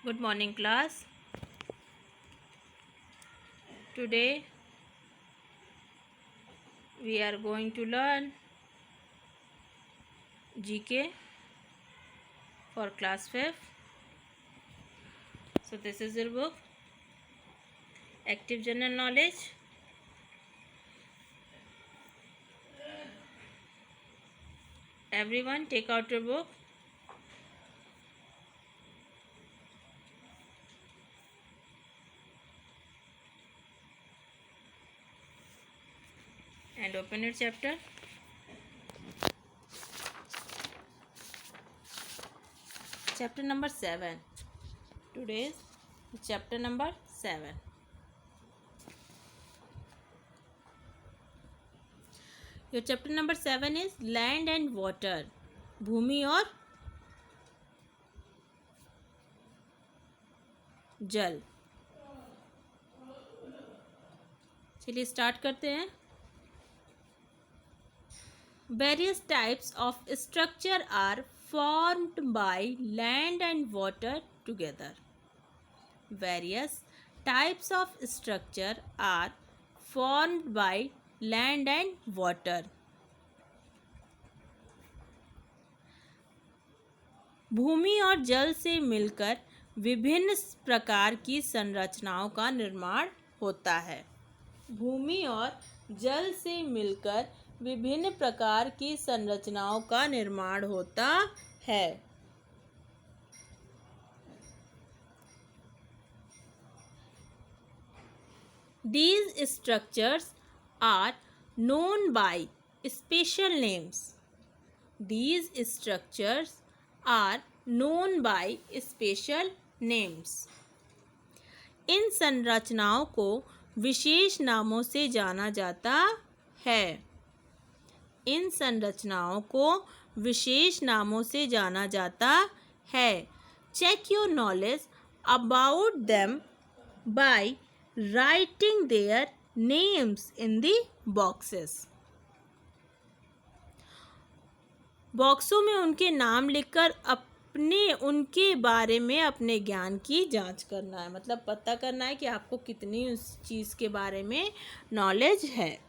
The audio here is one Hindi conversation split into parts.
Good morning, class. Today we are going to learn GK for class 5th. So this is your book, Active General Knowledge. Everyone take out your book. And open your chapter. Chapter number 7. Today's chapter number 7. Your chapter number 7 is Land and Water. भूमि और जल. चलिए स्टार्ट करते हैं. Various types of structure are formed by land and water together. Various types of structure are formed by land and water. भूमि और जल से मिलकर विभिन्न प्रकार की संरचनाओं का निर्माण होता है. भूमि और जल से मिलकर विभिन्न प्रकार की संरचनाओं का निर्माण होता है. These structures are known by special names. These structures are known by special names. इन संरचनाओं को विशेष नामों से जाना जाता है. इन संरचनाओं को विशेष नामों से जाना जाता है. Check your knowledge about them by writing their names in the boxes. बॉक्सों में उनके नाम लिखकर उनके बारे में अपने ज्ञान की जांच करना है. मतलब पता करना है कि आपको कितनी उस चीज़ के बारे में नॉलेज है.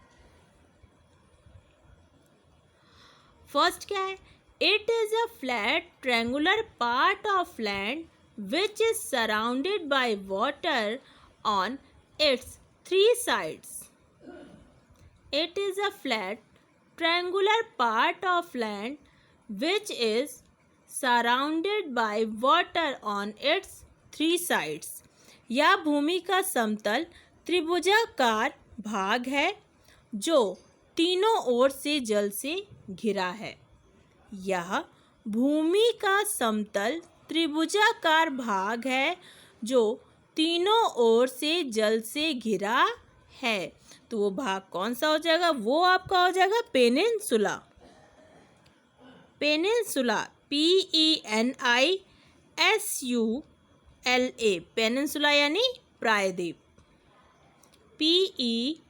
फर्स्ट क्या है? It is a flat triangular part of land which is surrounded by water on it's 3 sides. It is a flat triangular part of land which is surrounded by water on its 3 sides. यह भूमि का समतल त्रिभुजाकार भाग है जो तीनों ओर से जल से घिरा है. यह भूमि का समतल त्रिभुजाकार भाग है जो तीनों ओर से जल से घिरा है. तो वो भाग कौन सा हो जाएगा? वो आपका हो जाएगा पेनिनसुला. Peninsula PENISULA. पेनिनसुला यानी प्रायद्वीप. PENINSULA.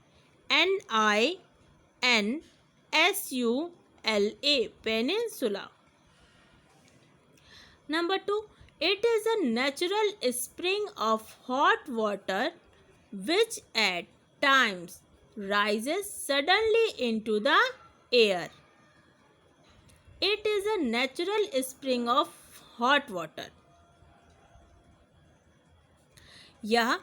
Peninsula. Number 2. It is a natural spring of hot water which at times rises suddenly into the air. It is a natural spring of hot water. यह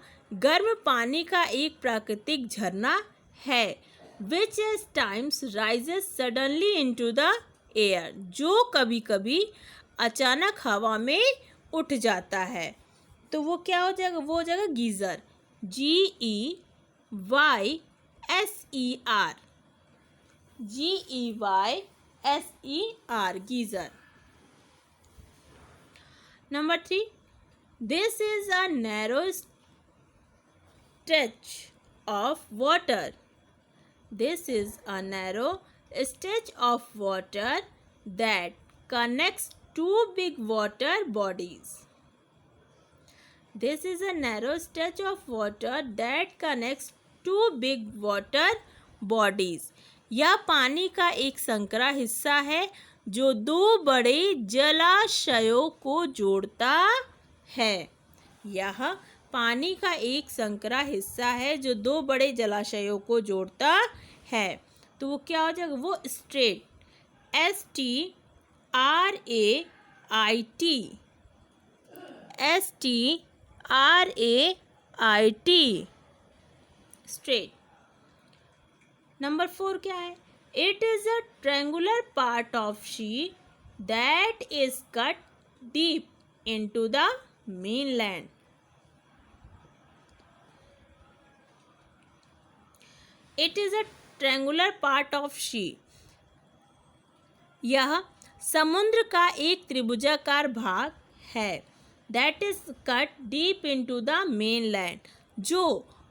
गर्म पानी का एक प्राकृतिक झरना है which at times rises suddenly into the air. जो कभी कभी अचानक हवा में उठ जाता है. तो वो क्या हो जाएगा? वो हो जाएगा geyser. GEYSER. GEYSER. Geyser. Number 3. This is a narrow stretch of water. This is a narrow stretch of water that connects two big water bodies. This is a narrow stretch of water that connects two big water bodies. यह पानी का एक संकरा हिस्सा है जो दो बड़े जलाशयों को जोड़ता है. यह पानी का एक संकरा हिस्सा है जो दो बड़े जलाशयों को जोड़ता है। तो वो क्या हो जाएगा? वो straight, STRAIT, STRAIT, straight. Number 4 क्या है? It is a triangular part of see that is cut deep into the mainland. It is a triangular part of sea. यह समुद्र का एक त्रिभुजाकार भाग है। That is cut deep into the mainland, जो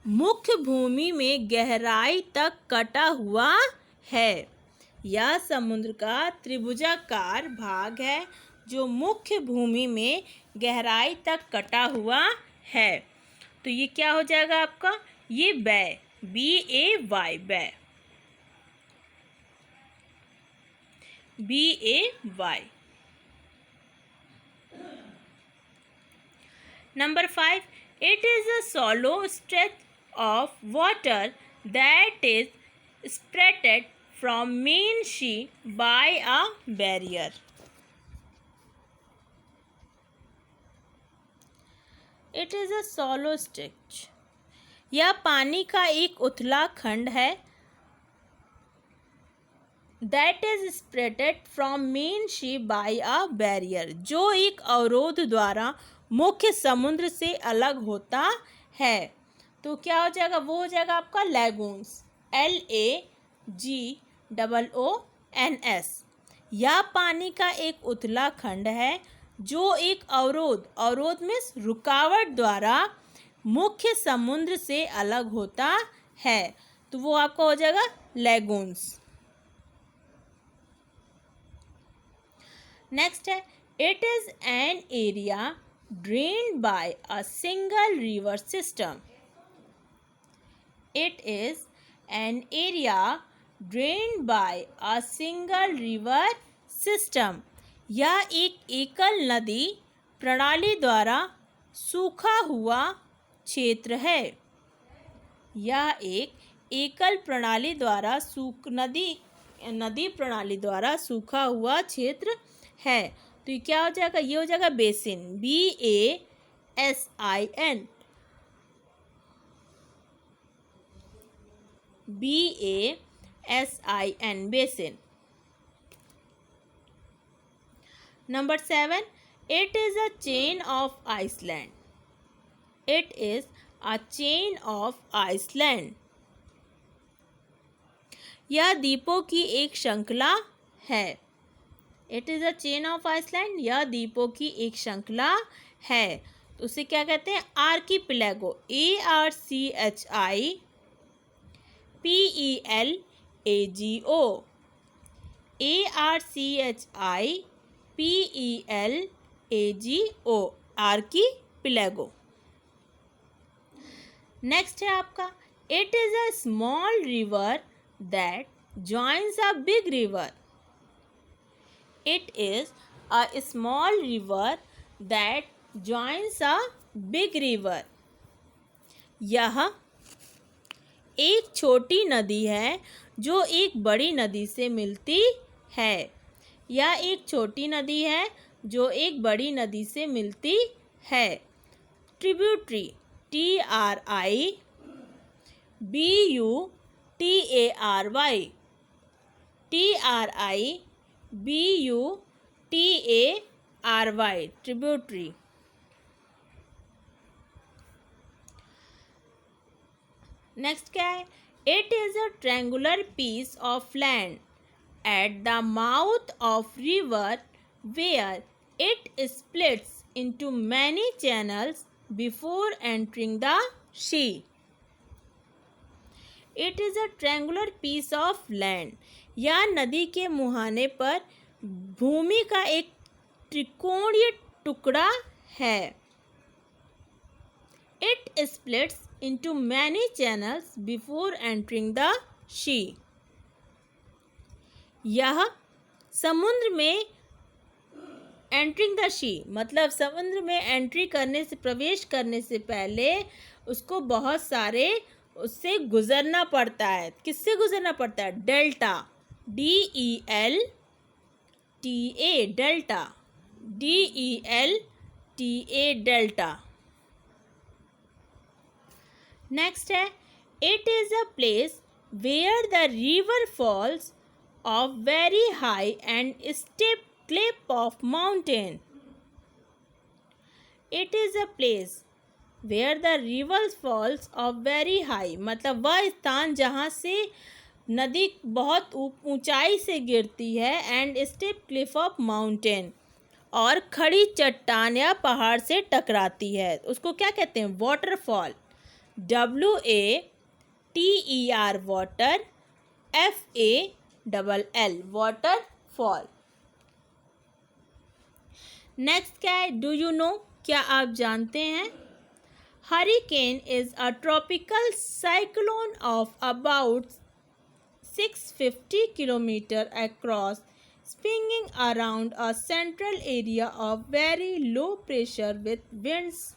मुख्य भूमि में गहराई तक कटा हुआ है। यह समुद्र का त्रिभुजाकार भाग है जो मुख्य भूमि में गहराई तक कटा हुआ है। तो ये क्या हो जाएगा आपका? ये बै, BAY, by, BAY। Number 5, it is a shallow stretch of water that is separated from main sea by a barrier. It is a shallow stretch. यह पानी का एक उथला खंड है। That is separated from main sea by a barrier, जो एक अवरोध द्वारा मुख्य समुद्र से अलग होता है। तो क्या हो जाएगा? वो हो जाएगा आपका लैगून्स, LAGOONS। यह पानी का एक उथला खंड है जो एक अवरोध में रुकावट द्वारा मुख्य समुद्र से अलग होता है। तो वो आपका हो जाएगा लैगून्स। नेक्स्ट है, it is an area drained by a single river system. It is an area drained by a single river system. यह एक एकल नदी प्रणाली द्वारा सूखा हुआ क्षेत्र है। यह एक एकल प्रणाली द्वारा नदी प्रणाली द्वारा सूखा हुआ क्षेत्र है। तो ये क्या हो जाएगा? ये हो जाएगा basin, BASIN, BASIN, basin. Number 7, it is a chain of Iceland. It is a chain of Iceland. यह द्वीपों की एक श्रृंखला है। It is a chain of Iceland. यह द्वीपों की एक श्रृंखला है। तो उसे क्या कहते हैं? आर्कीपिलेगो, ARCHIPELAGO, ARCHIPELAGO, आर्कीपिलेगो। नेक्स्ट है आपका, it is a small river that joins a big river. It is a small river that joins a big river. यह एक छोटी नदी है जो एक बड़ी नदी से मिलती है। यह एक छोटी नदी है जो एक बड़ी नदी से मिलती है। Tributary, TRIBUTARY, TRIBUTARY, tributary. Next क्या है? It is a triangular piece of land at the mouth of river where it splits into many channels before entering the sea. It is a triangular piece of land. यह नदी के मुहाने पर भूमि का एक त्रिकोणीय टुकड़ा है। It splits into many channels before entering the sea. यह समुद्र में एंट्रिंग द सी मतलब समुद्र में एंट्री करने से, प्रवेश करने से पहले उसको बहुत सारे उससे गुजरना पड़ता है। किससे गुजरना पड़ता है? Delta, DELTA, delta, DELTA, delta. Next है, it is a place where the river falls off very high and steep cliff of mountain. It is a place where the river falls off very high मतलब वह स्थान जहाँ से नदी बहुत ऊंचाई से गिरती है, and step Cliff of mountain और खड़ी चट्टान या पहाड़ से टकराती है, उसको क्या कहते हैं? Waterfall. WATER water, FALL waterfall. Next क्या है? डू यू नो, क्या आप जानते हैं? Hurricane is a tropical cyclone of about 650 kilometre across, spinning around a central area of very low pressure with winds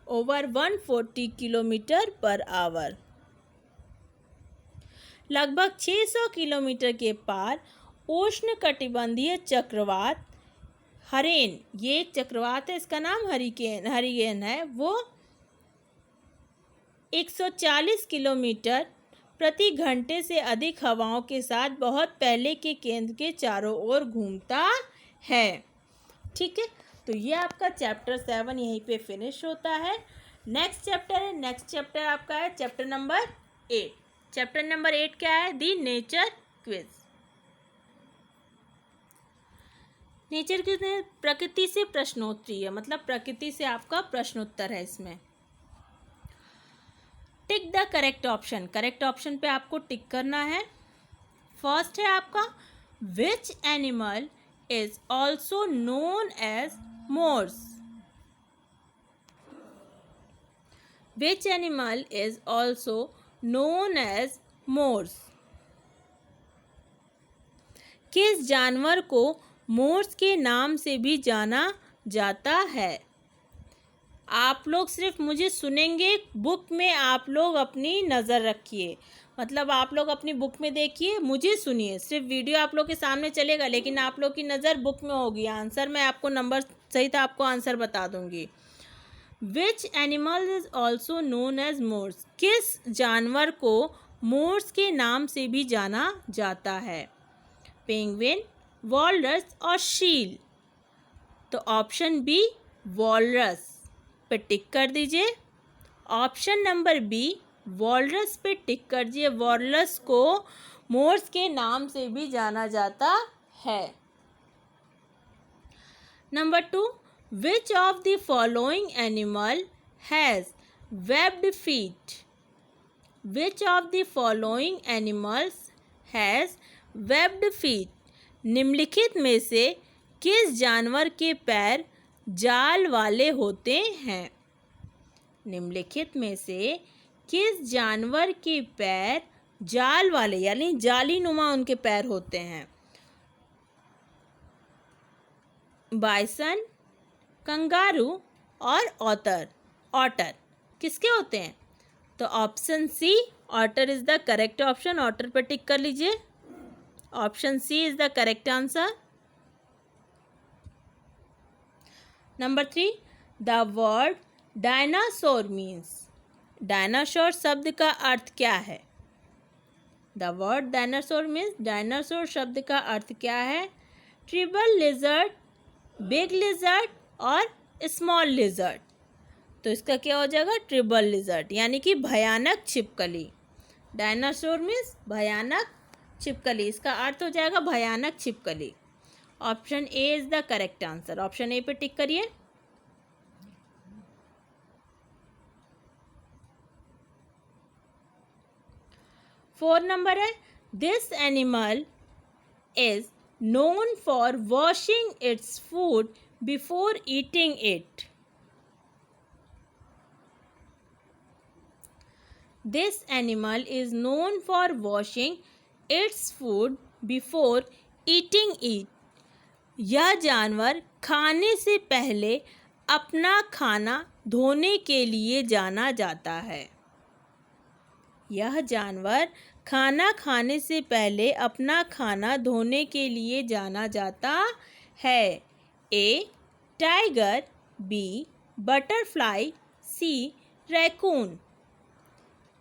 over 140 kilometre per hour. लगभग 600 किलोमीटर के पार उष्णकटिबंधीय चक्रवात हरेन, ये एक चक्रवात है, इसका नाम हरिकेन है, वो 140 किलोमीटर प्रति घंटे से अधिक हवाओं के साथ बहुत पहले के केंद्र के चारों ओर घूमता है। ठीक है, तो ये आपका चैप्टर 7 यहीं पे फिनिश होता है। नेक्स्ट चैप्टर है, नेक्स्ट चैप्टर आपका है चैप्टर नंबर 8। चैप्टर नंबर 8 क्या है? दी नेचर क्विज। नेचर क्विज में प्रकृति से प्रश्नोत्तरी है, मतलब प्रकृति से आपका प्रश्नोत्तर है इसमें। Tick the correct option, correct option पे आपको टिक करना है। फर्स्ट है आपका, which animal is also known as morse. Which animal is also known as morse. किस जानवर को मोर्स के नाम से भी जाना जाता है? आप लोग सिर्फ मुझे सुनेंगे, बुक में आप लोग अपनी नज़र रखिए, मतलब आप लोग अपनी बुक में देखिए, मुझे सुनिए। सिर्फ वीडियो आप लोग के सामने चलेगा, लेकिन आप लोग की नज़र बुक में होगी। आंसर मैं आपको नंबर सहित आपको आंसर बता दूंगी। Which animal is also known as morse, किस जानवर को मोर्स के नाम से भी जाना जाता है? पेंगुइन, वॉलरस और शील। तो ऑप्शन बी वॉलरस पे टिक कर दीजिए। ऑप्शन नंबर बी वॉलरस पे टिक कर दीजिए। वॉलरस को मोर्स के नाम से भी जाना जाता है। Number 2, which of the following animal has webbed feet. Which of the following animals has webbed feet. निम्नलिखित में से किस जानवर के पैर जाल वाले होते हैं? निम्नलिखित में से किस जानवर के पैर जाल वाले यानी जाली नुमा उनके पैर होते हैं? बाइसन, कंगारू और ऑटर किसके होते हैं? तो option C otter is the correct option. Otter पर टिक कर लीजिए। Option C is the correct answer. Number 3, the word dinosaur means. Dinosaur शब्द का अर्थ क्या है? The word dinosaur means, dinosaur शब्द का अर्थ क्या है? ट्रिबल लिजर्ड, बिग लिजर्ड और स्मॉल लिजर्ड। तो इसका क्या हो जाएगा? ट्रिबल लिजर्ड यानी कि भयानक छिपकली। डायनासोर मीन्स भयानक छिपकली, इसका अर्थ हो जाएगा भयानक छिपकली। Option A is the correct answer. Option A पे टिक करिए। फोर नंबर है, this animal is known for washing its food before eating it. This animal is known for washing its food before eating it. यह जानवर खाने से पहले अपना खाना धोने के लिए जाना जाता है। यह जानवर खाना खाने से पहले अपना खाना धोने के लिए जाना जाता है। A tiger, B butterfly, C raccoon.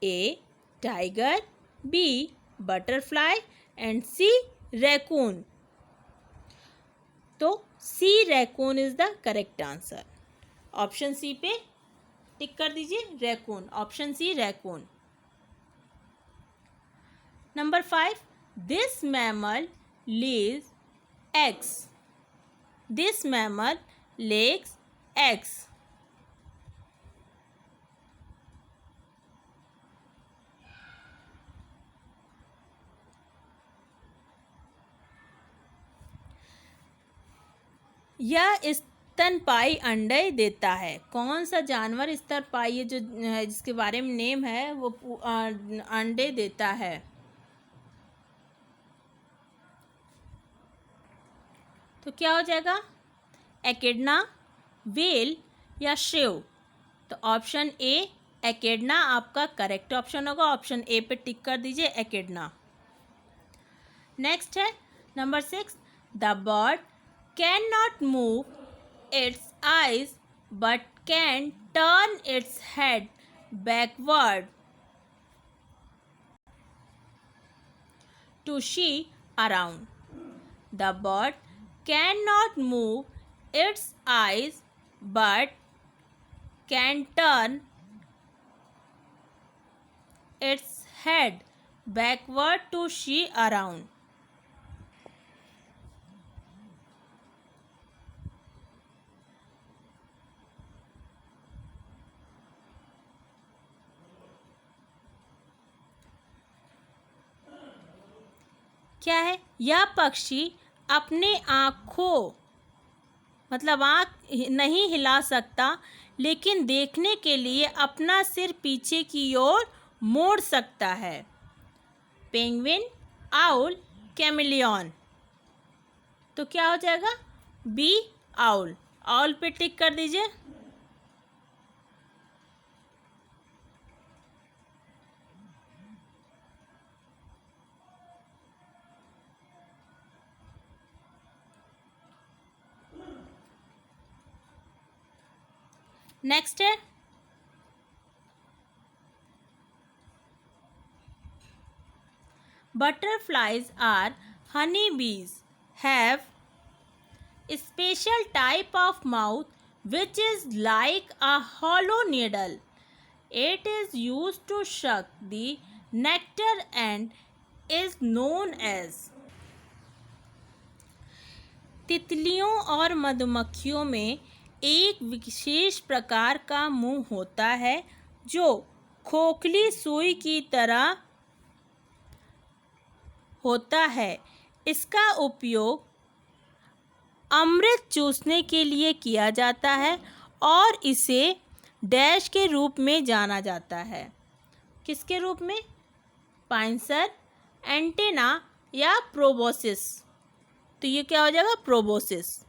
A tiger, B butterfly and C raccoon. तो C raccoon is the correct answer. Option C पे टिक कर दीजिए, raccoon. Option C raccoon. Number 5, this mammal lays eggs. This mammal lays eggs. यह स्तनपायी अंडे देता है। कौन सा जानवर स्तनपायी जो जिसके बारे में नेम है वो अंडे देता है? तो क्या हो जाएगा? एकेडना, व्हेल या श्रेव। तो ऑप्शन ए एकेडना आपका करेक्ट ऑप्शन होगा। ऑप्शन ए पे टिक कर दीजिए, एकेडना। नेक्स्ट है number 6, the bird can not move its eyes but can turn its head backward to see around. The bird cannot move its eyes but can turn its head backward to see around. क्या है? यह पक्षी अपने आँखों मतलब आँख नहीं हिला सकता, लेकिन देखने के लिए अपना सिर पीछे की ओर मोड़ सकता है। Penguin, owl, chameleon. तो क्या हो जाएगा? B owl. आउल पे टिक कर दीजिए। नेक्स्ट है बटरफ्लाइज आर हनी बीज have special type of mouth which is like a hollow needle. It is used to suck the nectar and is known as. तितलियों और मधुमक्खियों में एक विशेष प्रकार का मुंह होता है जो खोखली सुई की तरह होता है। इसका उपयोग अमृत चूसने के लिए किया जाता है और इसे डैश के रूप में जाना जाता है। किसके रूप में? पाइंसर, एंटेना या प्रोबोसिस। तो ये क्या हो जाएगा? Proboscis.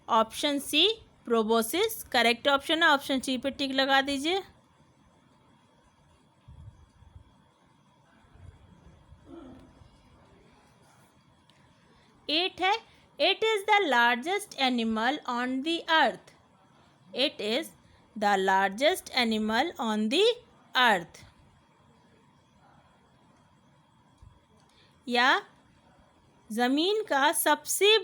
Option C proboscis correct option है। ऑप्शन सी पे टिक लगा दीजिए। एट है it is the largest animal on the earth. It is the largest animal on the earth. या जमीन का सबसे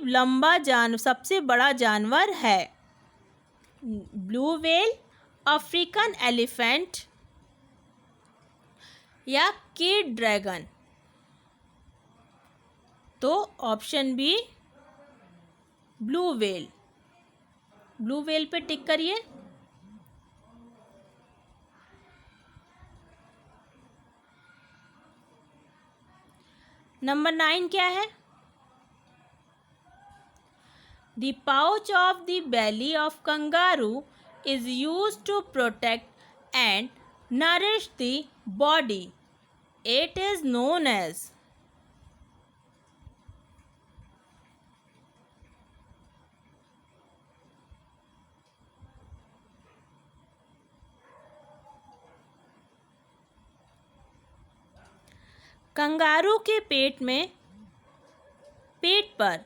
सबसे बड़ा जानवर है। ब्लू व्हेल, अफ्रीकन एलिफेंट या किड ड्रैगन। तो option B blue whale. Blue whale पे टिक करिए। नंबर 9 क्या है? The pouch of the belly of kangaroo is used to protect and nourish the body. It is known as. Kangaroo के पेट पर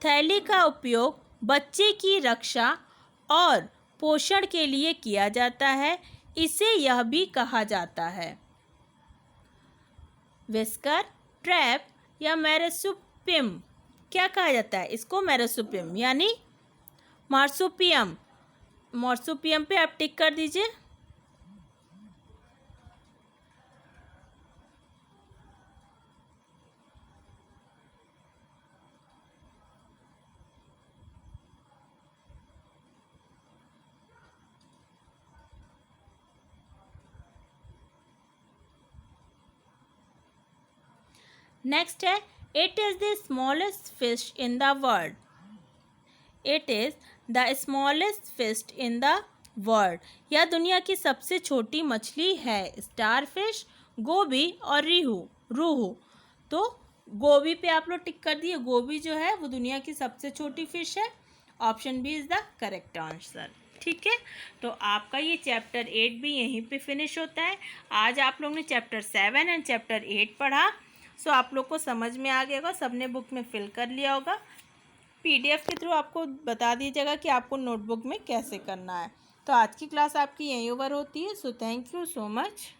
थैली का उपयोग बच्चे की रक्षा और पोषण के लिए किया जाता है। इसे यह भी कहा जाता है विस्कर, ट्रैप या मैरसुपियम। क्या कहा जाता है इसको? मैरसुपियम यानी मार्सुपियम। मार्सुपियम पे आप टिक कर दीजिए। नेक्स्ट है it is the smallest fish in the world. It is the smallest fish in the world. यह दुनिया की सबसे छोटी मछली है। स्टार फिश, गोभी और रूहू। तो गोभी पे आप लोग टिक कर दिए। गोभी जो है वो दुनिया की सबसे छोटी फिश है। Option B is the correct answer. ठीक है, तो आपका ये चैप्टर 8 भी यहीं पे फिनिश होता है। आज आप लोग ने चैप्टर 7 एंड चैप्टर 8 पढ़ा। सो आप लोग को समझ में आ गया होगा, सबने बुक में फिल कर लिया होगा। पीडीएफ के थ्रू आपको बता दीजिएगा कि आपको नोटबुक में कैसे करना है। तो आज की क्लास आपकी यहीं ओवर होती है। So thank you so much.